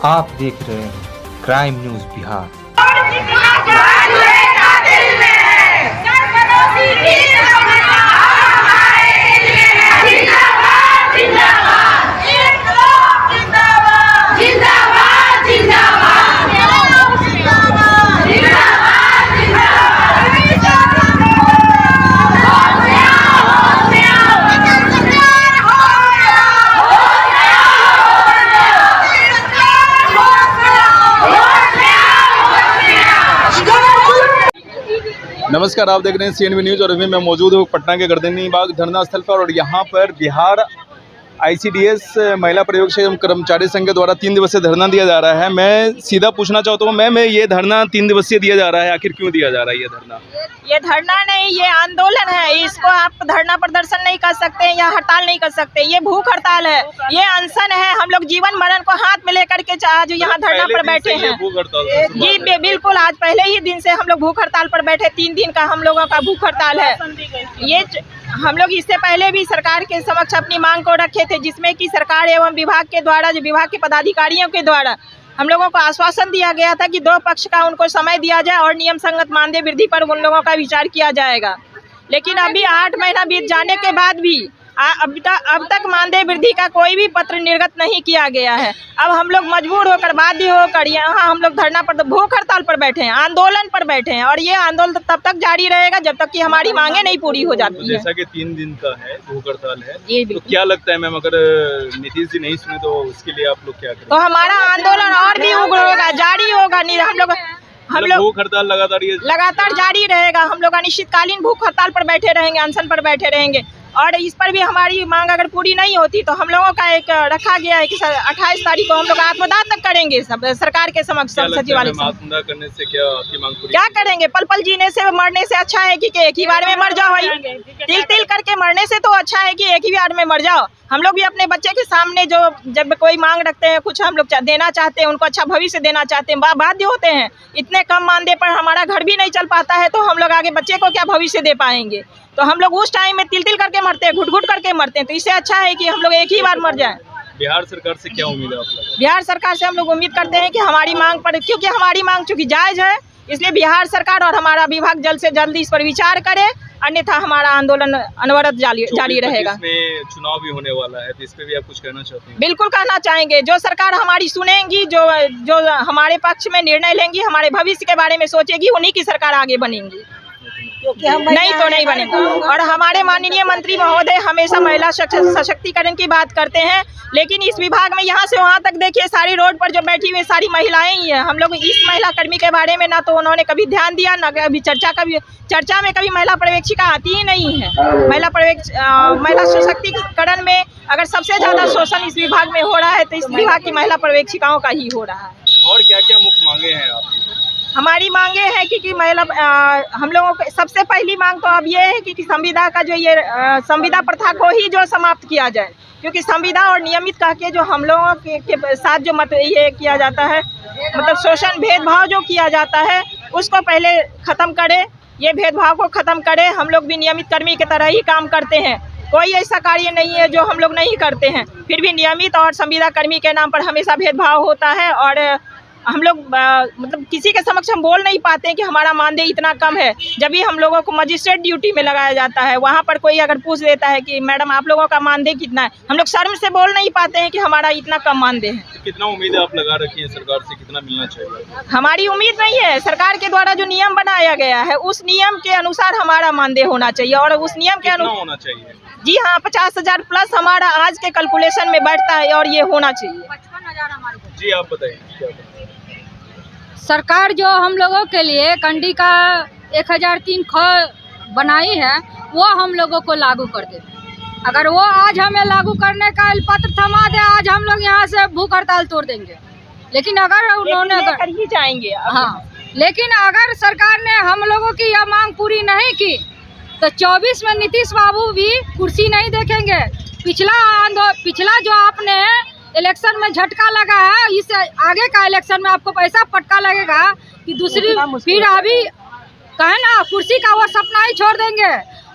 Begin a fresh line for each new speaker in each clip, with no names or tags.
आप देख रहे हैं क्राइम न्यूज बिहार।
नमस्कार, आप देख रहे हैं CNV न्यूज़ और अभी मैं मौजूद हूँ पटना के गर्दनी बाग धरना स्थल पर। और यहाँ पर बिहार ICDS महिला प्रयोगशाला एवं कर्मचारी संघ के द्वारा 3 दिवसीय धरना दिया जा रहा है। मैं सीधा पूछना चाहता हूँ मैम, ये धरना 3 दिवसीय दिया जा रहा है, आखिर क्यों दिया जा रहा है ये धरना?
ये धरना नहीं, ये आंदोलन है। इसको आप धरना प्रदर्शन नहीं कर सकते या हड़ताल नहीं कर सकते। ये भूख हड़ताल है, ये अनशन है। हम लोग जीवन मरण को हाथ में लेकर के आज यहाँ धरना पर बैठे हैं। जी बिल्कुल, आज पहले ही दिन से हम लोग भूख हड़ताल पर बैठे। 3 दिन का हम लोगों का भूख हड़ताल है। ये हम लोग इससे पहले भी सरकार के समक्ष अपनी मांग को रखे थे, जिसमें कि सरकार एवं विभाग के द्वारा, जो विभाग के पदाधिकारियों के द्वारा हम लोगों को आश्वासन दिया गया था कि 2 पक्ष का उनको समय दिया जाए और नियम संगत मानदेय वृद्धि पर उन लोगों का विचार किया जाएगा। लेकिन अभी 8 महीना बीत जाने के बाद भी अब तक मानदेय वृद्धि का कोई भी पत्र निर्गत नहीं किया गया है। अब हम लोग मजबूर होकर, बाध्य होकर यहाँ हम लोग धरना पर, भूख हड़ताल पर बैठे हैं, आंदोलन पर बैठे हैं। और ये आंदोलन तब तक जारी रहेगा जब तक कि हमारी मांगे नहीं पूरी हो जाती है।
जैसा कि 3 दिन का है भूख हड़ताल है, तो क्या लगता है मैम, अगर नीतीश जी नहीं सुने तो उसके लिए आप लोग क्या करें?
तो हमारा आंदोलन और भी उग्र होगा, जारी होगा। हम लोग
भूख हड़ताल लगातार
जारी रहेगा। हम लोग अनिश्चितकालीन भूख हड़ताल पर बैठे रहेंगे, अनशन पर बैठे रहेंगे। और इस पर भी हमारी मांग अगर पूरी नहीं होती तो हम लोगों का एक रखा गया है कि 28 तारीख को हम लोग आत्मदाह तक करेंगे सरकार के समक्ष, सचिवालय से।
आत्मदाह करने से क्या आपकी मांग पूरी?
क्या करेंगे? पल पल जीने से, मरने से अच्छा है कि एक ही बार में मर जाओ। तिल तिल करके मरने से तो अच्छा है कि एक ही बार में मर जाओ। हम लोग भी अपने बच्चे के सामने जो जब कोई मांग रखते हैं, कुछ हम लोग देना चाहते हैं, उनको अच्छा भविष्य देना चाहते हैं, बाध्य होते हैं। इतने कम मानदेय पर हमारा घर भी नहीं चल पाता है तो हम लोग आगे बच्चे को क्या भविष्य दे पाएंगे? तो हम लोग उस टाइम में तिल तिल करके मरते हैं, घुट घुट करके मरते हैं। तो इससे अच्छा है कि हम लोग एक ही बार मर जाएं।
बिहार सरकार से क्या उम्मीद है आप लोग?
बिहार सरकार से हम लोग उम्मीद करते हैं कि हमारी मांग पर, क्योंकि हमारी मांग चूंकि जायज़ है, इसलिए बिहार सरकार और हमारा विभाग जल्द से जल्द इस पर विचार करे, अन्यथा हमारा आंदोलन अनवरत जारी रहेगा।
इसमें चुनाव भी होने वाला है, तो इस पे भी आप कुछ कहना चाहते हैं?
बिल्कुल कहना चाहेंगे। जो सरकार हमारी सुनेंगी, जो हमारे पक्ष में निर्णय लेंगी, हमारे भविष्य के बारे में सोचेगी, उन्हीं की सरकार आगे बनेंगी, नहीं तो नहीं बनेगा। और हमारे माननीय मंत्री महोदय हमेशा महिला सशक्तिकरण की बात करते हैं, लेकिन इस विभाग में यहाँ से वहाँ तक देखिए, सारी रोड पर जो बैठी हुई सारी महिलाएं ही हैं। हम लोग इस महिला कर्मी के बारे में ना तो उन्होंने कभी ध्यान दिया, ना कभी चर्चा में कभी महिला पर्यवेक्षिका आती ही नहीं है। महिला सशक्तिकरण में अगर सबसे ज्यादा शोषण इस विभाग में हो रहा है तो इस विभाग की महिला पर्यवेक्षिकाओं का ही हो रहा है।
और क्या क्या मुख्य मांगे हैं आपकी?
हमारी मांगे हैं कि महिला, हम लोगों को सबसे पहली मांग तो अब ये है कि संविदा का जो ये संविदा प्रथा को ही जो समाप्त किया जाए, क्योंकि संविदा और नियमित कह के जो हम लोगों के साथ जो ये किया जाता है, मतलब शोषण भेदभाव जो किया जाता है, उसको पहले खत्म करे। ये भेदभाव को खत्म करे। हम लोग भी नियमित कर्मी की तरह ही काम करते हैं, कोई ऐसा कार्य नहीं है जो हम लोग नहीं करते हैं। फिर भी नियमित और संविदा कर्मी के नाम पर हमेशा भेदभाव होता है। और हम लोग मतलब किसी के समक्ष हम बोल नहीं पाते हैं कि हमारा मानदेय इतना कम है। जब भी हम लोगों को मजिस्ट्रेट ड्यूटी में लगाया जाता है, वहाँ पर कोई अगर पूछ लेता है कि मैडम आप लोगों का मानदेय कितना है, हम लोग शर्म से बोल नहीं पाते हैं कि हमारा इतना कम मानदेय है।
तो कितना उम्मीद आप लगा रखी है सरकार से, कितना मिलना चाहिए?
हमारी उम्मीद नहीं है। सरकार के द्वारा जो नियम बनाया गया है, उस नियम के अनुसार हमारा मानदेय होना चाहिए। और उस नियम के अनुसार
होना चाहिए।
जी हाँ, 50,000 प्लस हमारा आज के कैलकुलेशन में बैठता है और ये होना चाहिए।
55,000 हमारे।
जी आप बताइए।
सरकार जो हम लोगों के लिए कंडी का 1003 ख बनाई है, वो हम लोगों को लागू कर दे। अगर वो आज हमें लागू करने का पत्र थमा दे, आज हम लोग यहाँ से भूख हड़ताल तोड़ देंगे। लेकिन अगर उन्होंने
ही जाएंगे,
हाँ, लेकिन अगर सरकार ने हम लोगों की यह मांग पूरी नहीं की तो 24 में नीतीश बाबू भी कुर्सी नहीं देखेंगे। पिछला जो आपने इलेक्शन में झटका लगा है, इस आगे का इलेक्शन में आपको पैसा पटका लगेगा कि दूसरी फिर अभी कहे ना कुर्सी का वो सपना ही छोड़ देंगे।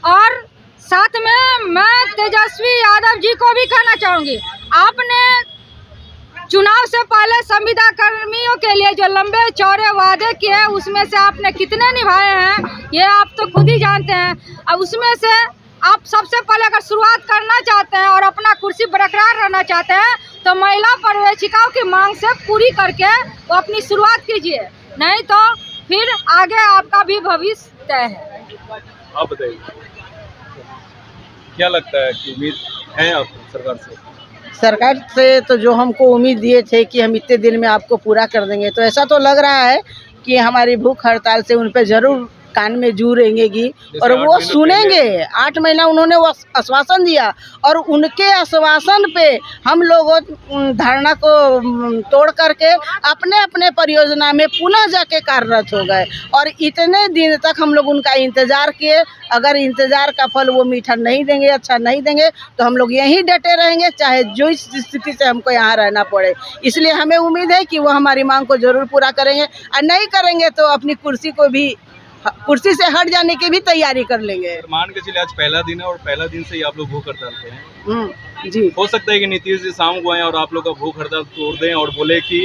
और साथ में मैं तेजस्वी यादव जी को भी कहना चाहूँगी, आपने चुनाव से पहले संविदा कर्मियों के लिए जो लंबे चौड़े वादे किए उसमें से आपने कितने निभाए हैं ये आप तो खुद ही जानते हैं। अब उसमें से आप सबसे पहले अगर शुरुआत करना चाहते हैं और अपना कुर्सी बरकरार रहना चाहते हैं तो महिला पर्यवेक्षिकाओं की मांग से पूरी करके वो अपनी शुरुआत कीजिए, नहीं तो फिर आगे आपका भी भविष्य तय है।
आप बताइए क्या लगता है कि उम्मीद है आपको सरकार से?
सरकार से तो जो हमको उम्मीद दिए थे कि हम इतने दिन में आपको पूरा कर देंगे, तो ऐसा तो लग रहा है कि हमारी भूख हड़ताल से उन पे जरूर कान में जू रहेंगी और वो सुनेंगे। 8 महीना उन्होंने वो आश्वासन दिया और उनके आश्वासन पे हम लोग धरना को तोड़ करके अपने अपने परियोजना में पुनः जाके कार्यरत हो गए और इतने दिन तक हम लोग उनका इंतज़ार किए। अगर इंतज़ार का फल वो मीठा नहीं देंगे, अच्छा नहीं देंगे, तो हम लोग यहीं डटे रहेंगे, चाहे जो इस स्थिति से हमको यहाँ रहना पड़े। इसलिए हमें उम्मीद है कि वो हमारी मांग को ज़रूर पूरा करेंगे और नहीं करेंगे तो अपनी कुर्सी से हट जाने की भी तैयारी कर लेंगे।
मान के चलिए आज पहला दिन है और पहला दिन से ही आप लोग भूख हड़ताल पे हैं।
जी,
हो सकता है कि नीतीश जी शाम को आए और आप लोग का भूख हड़ताल तोड़ दें और बोले कि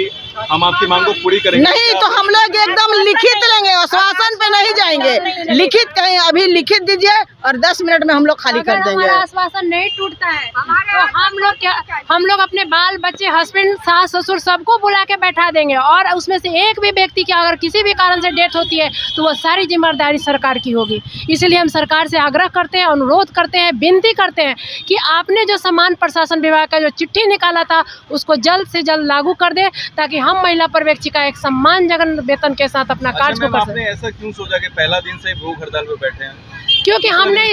हम आपकी मांग को पूरी करेंगे।
नहीं तो हम लोग एकदम लिखित लेंगे, आश्वासन पे नहीं जाएंगे। लिखित कहीं अभी लिखित दीजिए और 10 मिनट में हम लोग खाली कर देंगे।
हमारा आश्वासन नहीं टूटता है तो हम लोग अपने बाल बच्चे, हस्बैंड, सास ससुर सबको बुला के बैठा देंगे और उसमें से एक भी व्यक्ति की अगर किसी भी कारण से डेथ होती है तो वो सारी जिम्मेदारी सरकार की होगी। इसलिए हम सरकार से आग्रह करते हैं, अनुरोध करते हैं, विनती करते हैं कि आपने जो सामान प्रशासन विभाग का जो चिट्ठी निकाला था उसको जल्द से जल्द लागू कर दे ताकि हम महिला पर्यवेक्षिका एक सम्मानजनक वेतन के साथ अपना कार्य को कर सकें।
आपने ऐसा क्यों सोचा कि पहला दिन से ही भूख हड़ताल पे बैठे हैं?
क्योंकि हमने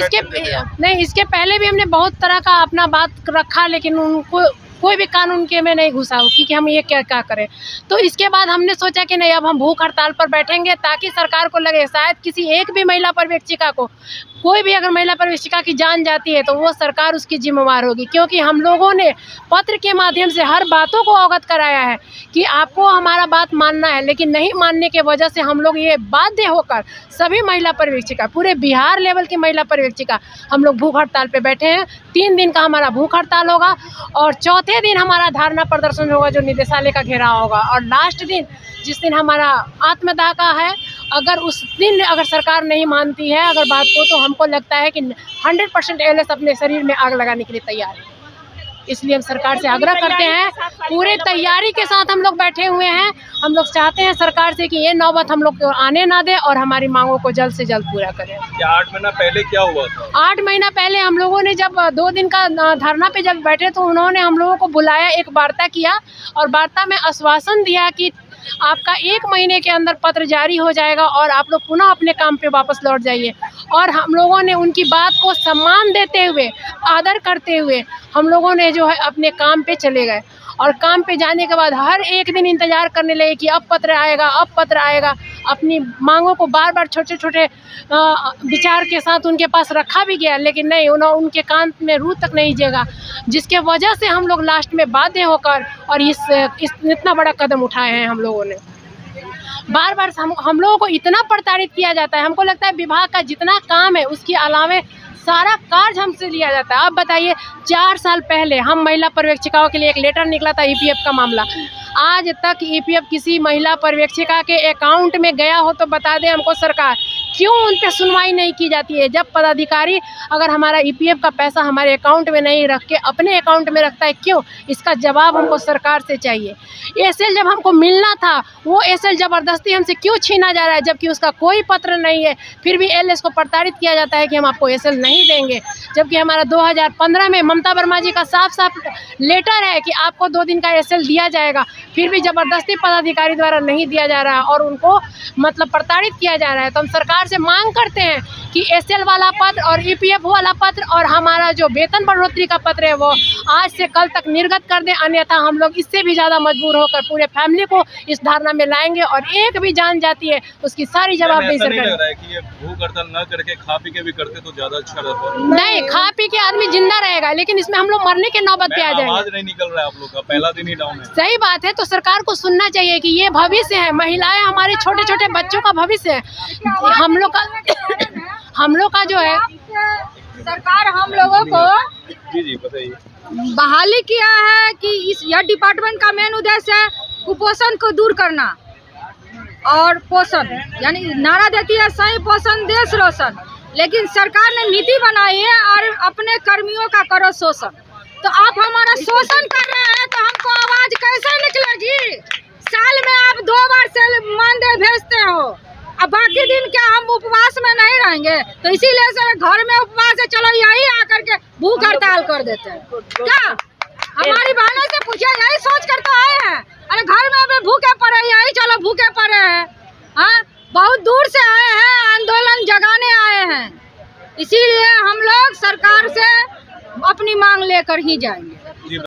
इसके पहले भी हमने बहुत तरह का अपना बात रखा लेकिन उनको कोई भी कानून के में नहीं घुसा हो कि हम ये क्या करें। तो इसके बाद हमने सोचा कि नहीं, अब हम भूख हड़ताल पर बैठेंगे ताकि सरकार को लगे शायद किसी एक भी महिला पर्यवेक्षिका को, कोई भी अगर महिला पर्यवेक्षिका की जान जाती है तो वो सरकार उसकी जिम्मेवार होगी। क्योंकि हम लोगों ने पत्र के माध्यम से हर बातों को अवगत कराया है कि आपको हमारा बात मानना है, लेकिन नहीं मानने के वजह से हम लोग ये बाध्य होकर सभी महिला पर्यवेक्षिका, पूरे बिहार लेवल की महिला पर्यवेक्षिका हम लोग भूख हड़ताल पे बैठे हैं। 3 दिन का हमारा भूख हड़ताल होगा और चौथे दिन हमारा धरना प्रदर्शन होगा जो निदेशालय का घेराव होगा और लास्ट दिन जिस दिन हमारा आत्मदाह का है, अगर उस दिन अगर सरकार नहीं मानती है अगर बात को, तो हमको लगता है कि 100% एलएस अपने शरीर में आग लगाने के लिए तैयार है। इसलिए हम सरकार से आग्रह करते हैं, पूरे तैयारी के साथ हम लोग बैठे हुए हैं। हम लोग चाहते हैं सरकार से कि ये नौबत हम लोग को आने ना दे और हमारी मांगों को जल्द से जल्द पूरा करें।
क्या 8 महीना पहले क्या हुआ था?
8 महीना पहले हम लोगों ने जब 2 दिन का धरना पे जब बैठे तो उन्होंने हम लोगों को बुलाया, एक वार्ता किया और वार्ता में आश्वासन दिया कि आपका 1 महीने के अंदर पत्र जारी हो जाएगा और आप लोग पुनः अपने काम पे वापस लौट जाइए। और हम लोगों ने उनकी बात को सम्मान देते हुए, आदर करते हुए हम लोगों ने जो है अपने काम पे चले गए और काम पे जाने के बाद हर एक दिन इंतज़ार करने लगे कि अब पत्र आएगा, अब पत्र आएगा। अपनी मांगों को बार बार छोटे छोटे विचार के साथ उनके पास रखा भी गया, लेकिन नहीं, उनके कान में रूह तक नहीं जगा, जिसके वजह से हम लोग लास्ट में बाध्य होकर और इस इतना बड़ा कदम उठाए हैं। हम लोगों ने बार बार हम लोगों को इतना प्रताड़ित किया जाता है। हमको लगता है विभाग का जितना काम है उसके अलावे सारा कार्य हमसे लिया जाता है। आप बताइए, 4 साल पहले हम महिला पर्यवेक्षिकाओं के लिए एक लेटर निकला था ईपीएफ का मामला, आज तक ईपीएफ किसी महिला पर्यवेक्षिका के अकाउंट में गया हो तो बता दें हमको सरकार, क्यों उन पर सुनवाई नहीं की जाती है? जब पदाधिकारी अगर हमारा ईपीएफ का पैसा हमारे अकाउंट में नहीं रख के अपने अकाउंट में रखता है, क्यों? इसका जवाब हमको सरकार से चाहिए। एसएल जब हमको मिलना था वो एसएल ज़बरदस्ती हमसे क्यों छीना जा रहा है, जबकि उसका कोई पत्र नहीं है, फिर भी एलएस को प्रताड़ित किया जाता है कि हम आपको एसएल नहीं देंगे। जबकि हमारा 2015 में ममता वर्मा जी का साफ साफ लेटर है कि आपको 2 दिन का एसएल दिया जाएगा, फिर भी ज़बरदस्ती पदाधिकारी द्वारा नहीं दिया जा रहा है और उनको मतलब प्रताड़ित किया जा रहा है। तो हम सरकार से मांग करते हैं कि एसएल वाला पत्र और ईपीएफ वाला पत्र और हमारा जो वेतन बढ़ोतरी का पत्र है वो आज से कल तक निर्गत कर दें, अन्यथा हम लोग इससे भी ज़्यादा मजबूर होकर पूरे फैमिली को इस धारणा में लाएंगे और एक भी जान जाती है उसकी सारी जवाबदेही सरकार।
लग रहा है कि ये भूख हड़ताल न करके खा पी के भी करते तो ज़्यादा अच्छा रहता।
नहीं, खा पी के आदमी जिंदा रहेगा, लेकिन इसमें हम लोग मरने के नौबत पे आ जाएंगे।
आवाज नहीं निकल रहा है आप लोग का, पहला दिन ही डाउन है।
सही बात है, तो सरकार को सुनना चाहिए कि ये भविष्य है, महिलाएं हमारे छोटे छोटे बच्चों का भविष्य है। हम लोग का जो है
सरकार हम लोगों को
जी बताइए।
बहाली किया है कि यह डिपार्टमेंट का मेन उद्देश्य है कुपोषण को दूर करना और पोषण, यानी नारा देती है सही पोषण देश रोशन, लेकिन सरकार ने नीति बनाई है और अपने कर्मियों का करो शोषण। तो आप हमारा शोषण कर रहे हैं तो हमको आवाज कैसे निकलेगी? साल में आप 2 बार से मानदेय भेजते हो, अब बाकी दिन क्या हम उपवास में नहीं रहेंगे? तो इसीलिए सर घर में उपवास है, चलो यही आकर के भूख हड़ताल कर देते हैं। क्या हमारी बहनों से पूछे, यही सोच कर तो आए हैं? अरे घर में अभी भूखे पड़े, यही चलो भूखे पड़े हैं। हाँ, बहुत दूर से आए हैं, आंदोलन जगाने आए हैं, इसीलिए हम लोग सरकार से अपनी मांग लेकर ही जाएंगे।